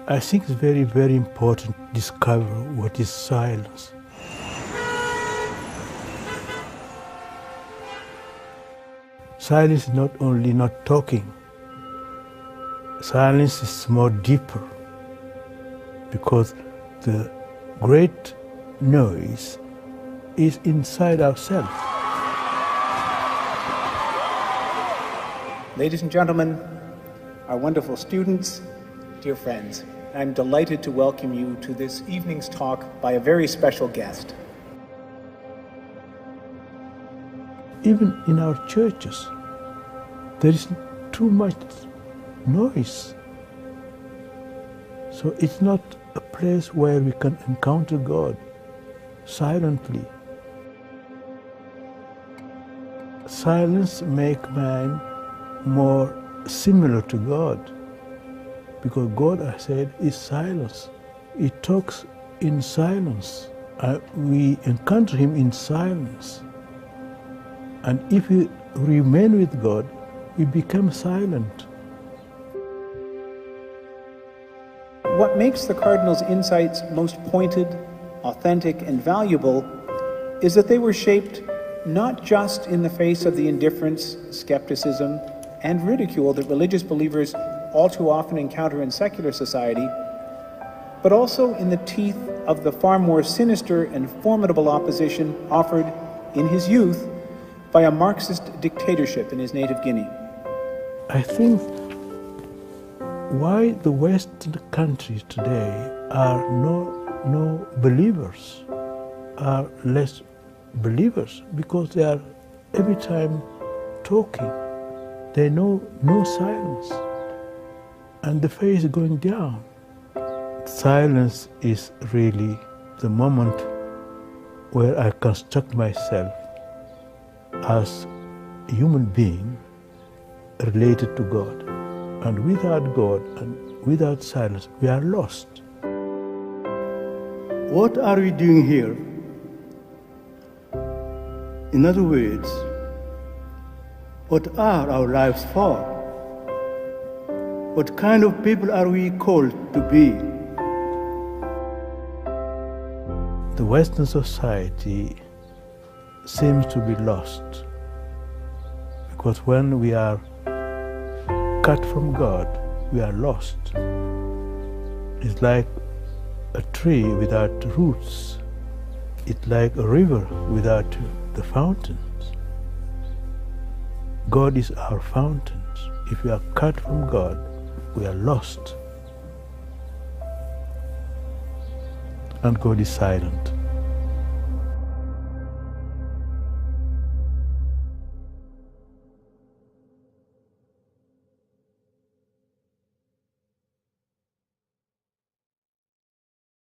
I think it's very, very important to discover what is silence. Silence is not only not talking. Silence is more deeper, because the great noise is inside ourselves. Ladies and gentlemen, our wonderful students, dear friends, I'm delighted to welcome you to this evening's talk by a very special guest. Even in our churches, there is too much noise. So it's not a place where we can encounter God silently. Silence makes man more similar to God, because God, I said, is silence. He talks in silence. We encounter him in silence. And if we remain with God, we become silent. What makes the Cardinal's insights most pointed, authentic, and valuable is that they were shaped not just in the face of the indifference, skepticism, and ridicule that religious believers all too often encounter in secular society, but also in the teeth of the far more sinister and formidable opposition offered in his youth by a Marxist dictatorship in his native Guinea. I think why the Western countries today are no believers, are less believers, because they are every time talking. They know no silence, and the face is going down. Silence is really the moment where I construct myself as a human being related to God. And without God and without silence, we are lost. What are we doing here? In other words, what are our lives for? What kind of people are we called to be? The Western society seems to be lost, because when we are cut from God, we are lost. It's like a tree without roots. It's like a river without the fountains. God is our fountains. If we are cut from God, we are lost. And God is silent.